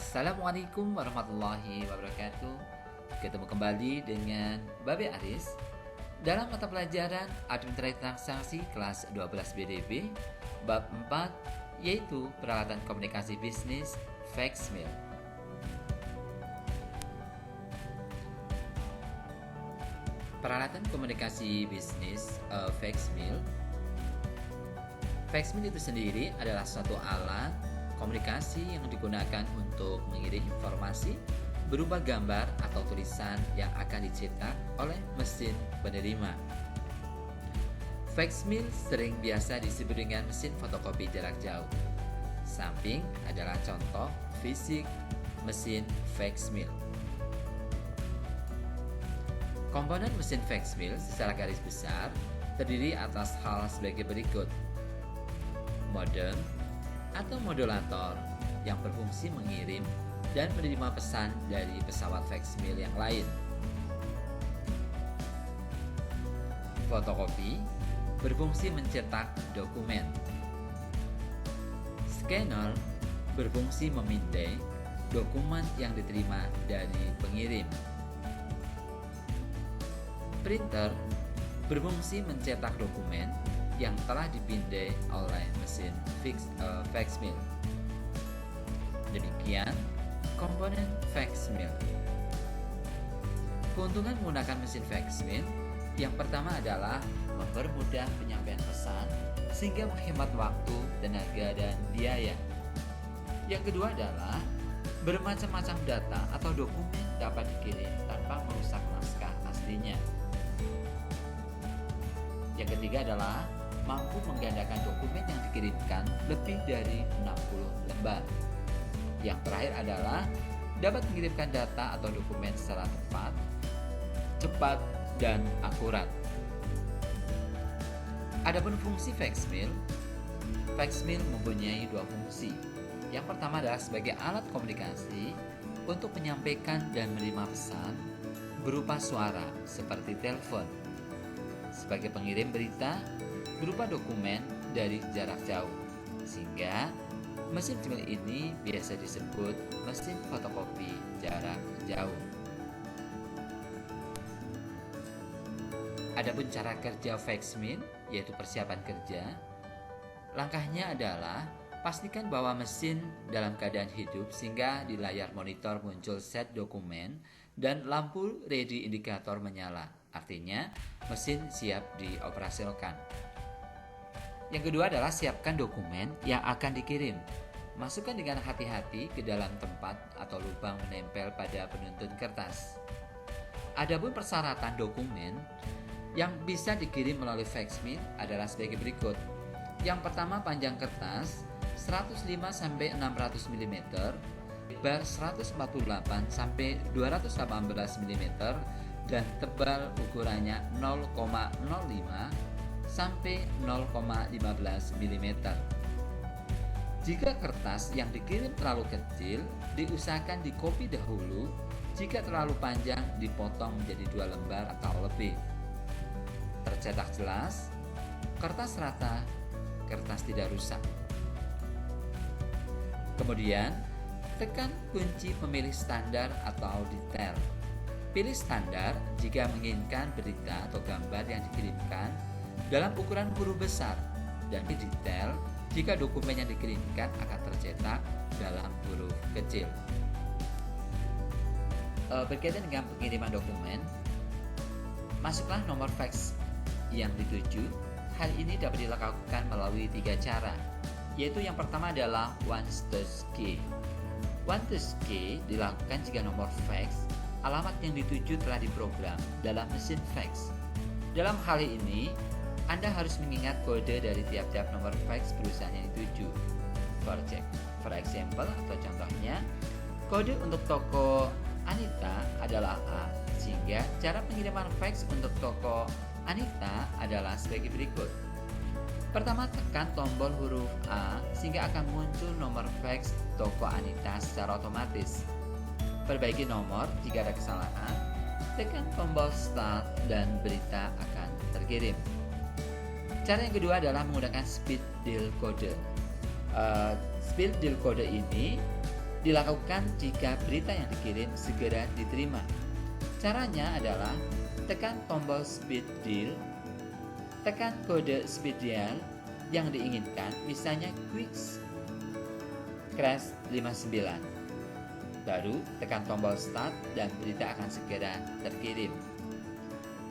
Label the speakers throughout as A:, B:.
A: Assalamualaikum warahmatullahi wabarakatuh. Ketemu kembali dengan Babe Aris dalam mata pelajaran Administrasi Transaksi kelas 12 BDB bab 4, yaitu peralatan komunikasi bisnis faxmail. Peralatan komunikasi bisnis faxmail. Faxmail itu sendiri adalah suatu alat komunikasi yang digunakan untuk mengirim informasi berupa gambar atau tulisan yang akan dicetak oleh mesin penerima. Faxmail sering biasa disebut dengan mesin fotokopi jarak jauh. Samping adalah contoh fisik mesin faxmail. Komponen mesin faxmail secara garis besar terdiri atas hal sebagai berikut: modem atau modulator yang berfungsi mengirim dan menerima pesan dari pesawat faxmail yang lain. Fotokopi berfungsi mencetak dokumen. Scanner berfungsi memindai dokumen yang diterima dari pengirim. Printer berfungsi mencetak dokumen yang telah dipindai oleh mesin faxmail. Demikian komponen faxmail. Keuntungan menggunakan mesin faxmail yang pertama adalah mempermudah penyampaian pesan sehingga menghemat waktu, tenaga, dan biaya. Yang kedua adalah bermacam-macam data atau dokumen dapat dikirim tanpa merusak naskah aslinya. Yang ketiga adalah mampu menggandakan dokumen yang dikirimkan lebih dari 60 lembar. Yang terakhir adalah dapat mengirimkan data atau dokumen secara tepat, cepat, dan akurat. Adapun fungsi faxmail mempunyai dua fungsi. Yang pertama adalah sebagai alat komunikasi untuk menyampaikan dan menerima pesan berupa suara seperti telepon. Sebagai pengirim berita berupa dokumen dari jarak jauh, sehingga mesin faxmail ini biasa disebut mesin fotokopi jarak jauh. Adapun cara kerja faxmail, yaitu persiapan kerja. Langkahnya adalah pastikan bahwa mesin dalam keadaan hidup sehingga di layar monitor muncul set dokumen dan lampu ready indikator menyala. Artinya mesin siap dioperasionalkan. Yang kedua adalah siapkan dokumen yang akan dikirim. Masukkan dengan hati-hati ke dalam tempat atau lubang menempel pada penuntun kertas. Adapun persyaratan dokumen yang bisa dikirim melalui faxmail adalah sebagai berikut. Yang pertama, panjang kertas 105 sampai 600 mm, lebar 148 sampai 218 mm, dan tebal ukurannya 0,05 sampai 0,15 mm. Jika kertas yang dikirim terlalu kecil, diusahakan dikopi dahulu. Jika terlalu panjang, dipotong menjadi 2 lembar atau lebih. Tercetak jelas, kertas rata, kertas tidak rusak. Kemudian, tekan kunci pemilih standar atau detail. Pilih standar jika menginginkan berita atau gambar yang dikirimkan dalam ukuran huruf besar, dan detail jika dokumen yang dikirimkan akan tercetak dalam huruf kecil. Berkaitan dengan pengiriman dokumen, masuklah nomor fax yang dituju. Hal ini dapat dilakukan melalui 3 cara, yaitu yang pertama adalah one touch key. One touch key dilakukan jika nomor fax alamat yang dituju telah diprogram dalam mesin fax. Dalam hal ini, Anda harus mengingat kode dari tiap-tiap nomor fax perusahaan yang dituju. For example atau contohnya, kode untuk toko Anita adalah A, sehingga cara pengiriman fax untuk toko Anita adalah sebagai berikut. Pertama, tekan tombol huruf A sehingga akan muncul nomor fax toko Anita secara otomatis. Perbaiki nomor jika ada kesalahan, tekan tombol start dan berita akan terkirim. Cara yang kedua adalah menggunakan speed dial code. Speed dial code ini dilakukan jika berita yang dikirim segera diterima. Caranya adalah tekan tombol speed dial, tekan kode speed dial yang diinginkan, misalnya Quix Crash 59. Baru tekan tombol start dan berita akan segera terkirim.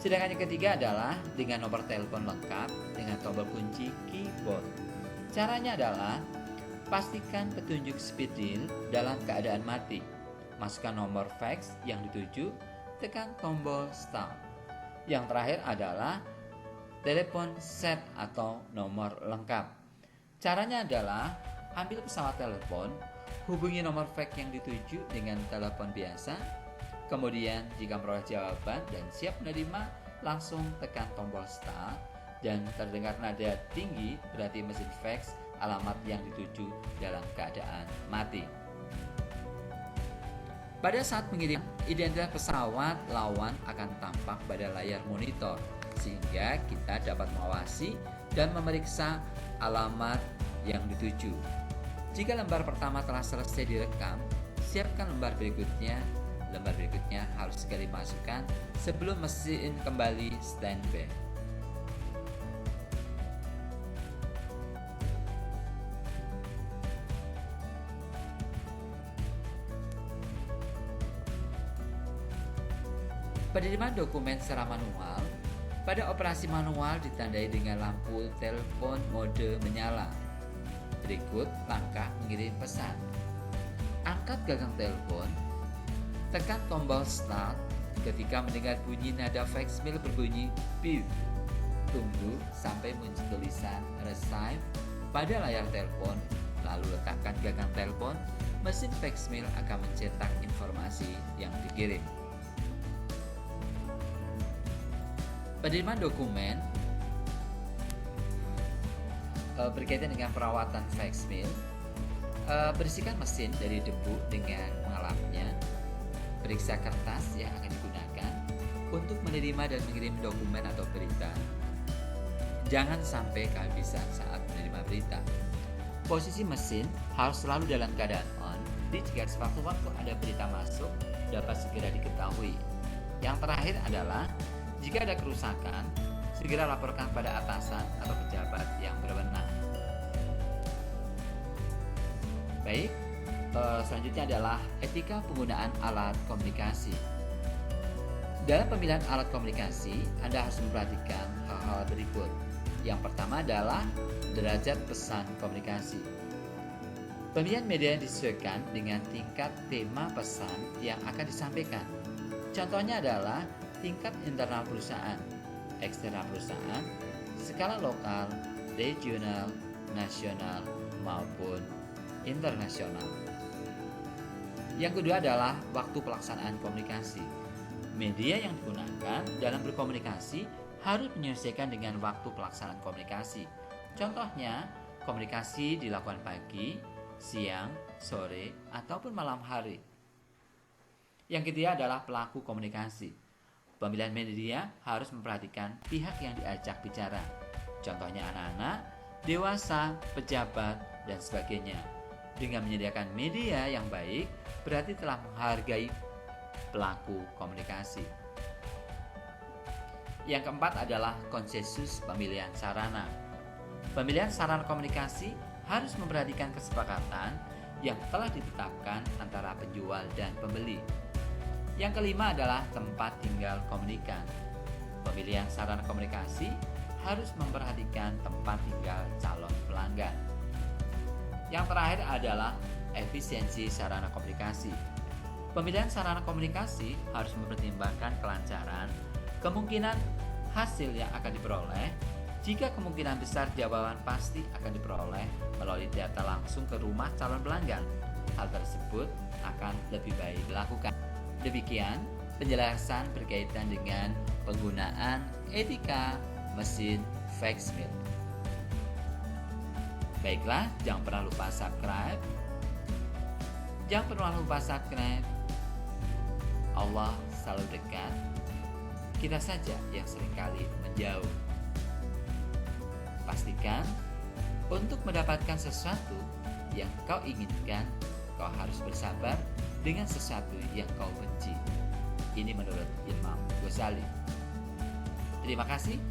A: Sedangkan yang ketiga adalah dengan nomor telepon lengkap dengan tombol kunci keyboard. Caranya adalah pastikan petunjuk speed dial dalam keadaan mati. Masukkan nomor fax yang dituju, tekan tombol start. Yang terakhir adalah telepon set atau nomor lengkap. Caranya adalah ambil pesawat telepon, hubungi nomor fax yang dituju dengan telepon biasa. Kemudian jika memperoleh jawaban dan siap menerima, langsung tekan tombol start dan terdengar nada tinggi, berarti mesin fax alamat yang dituju dalam keadaan mati. Pada saat mengirim, identitas pesawat lawan akan tampak pada layar monitor, sehingga kita dapat mengawasi dan memeriksa alamat yang dituju. Jika lembar pertama telah selesai direkam, siapkan lembar berikutnya. Lembar berikutnya harus segera dimasukkan sebelum mesin kembali standby. Penerimaan dokumen secara manual. Pada operasi manual ditandai dengan lampu telepon mode menyala. Berikut langkah mengirim pesan. Angkat gagang telepon, tekan tombol start. Ketika mendengar bunyi nada faxmail berbunyi beep, tunggu sampai muncul tulisan receive pada layar telepon, lalu letakkan gagang telepon. Mesin faxmail akan mencetak informasi yang dikirim. Penerimaan dokumen berkaitan dengan perawatan faxmail. Bersihkan mesin dari debu dengan mengelapnya. Periksa kertas yang akan digunakan untuk menerima dan mengirim dokumen atau berita. Jangan sampai kehabisan saat menerima berita. Posisi mesin harus selalu dalam keadaan on, jika sewaktu-waktu ada berita masuk dapat segera diketahui. Yang terakhir adalah jika ada kerusakan, segera laporkan pada atasan atau pejabat yang berwenang. Baik, selanjutnya adalah etika penggunaan alat komunikasi. Dalam pemilihan alat komunikasi, Anda harus memperhatikan hal-hal berikut. Yang pertama adalah derajat pesan komunikasi. Pemilihan media yang disesuaikan dengan tingkat tema pesan yang akan disampaikan. Contohnya adalah tingkat internal perusahaan, eksternal perusahaan, skala lokal, regional, nasional, maupun internasional. Yang kedua adalah waktu pelaksanaan komunikasi. Media yang digunakan dalam berkomunikasi harus menyesuaikan dengan waktu pelaksanaan komunikasi. Contohnya, komunikasi dilakukan pagi, siang, sore, ataupun malam hari. Yang ketiga adalah pelaku komunikasi. Pemilihan media harus memperhatikan pihak yang diajak bicara. Contohnya anak-anak, dewasa, pejabat, dan sebagainya. Dengan menyediakan media yang baik, berarti telah menghargai pelaku komunikasi. Yang keempat adalah konsensus pemilihan sarana. Pemilihan sarana komunikasi harus memperhatikan kesepakatan yang telah ditetapkan antara penjual dan pembeli. Yang kelima adalah tempat tinggal komunikan. Pemilihan sarana komunikasi harus memperhatikan tempat tinggal calon pelanggan. Yang terakhir adalah efisiensi sarana komunikasi. Pemilihan sarana komunikasi harus mempertimbangkan kelancaran, kemungkinan hasil yang akan diperoleh. Jika kemungkinan besar jawaban pasti akan diperoleh melalui data langsung ke rumah calon pelanggan, hal tersebut akan lebih baik dilakukan. Demikian penjelasan berkaitan dengan penggunaan etika mesin faxmail. Baiklah, jangan pernah lupa subscribe. Jangan pernah lupa subscribe. Allah selalu dekat. Kita saja yang seringkali menjauh. Pastikan untuk mendapatkan sesuatu yang kau inginkan, kau harus bersabar dengan sesuatu yang kau benci. Ini menurut Imam Ghazali. Terima kasih.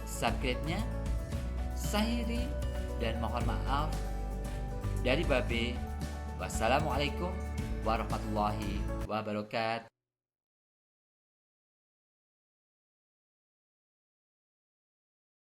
A: Subscribe-nya saya Iri dan mohon maaf dari Babe. Wassalamualaikum warahmatullahi wabarakatuh.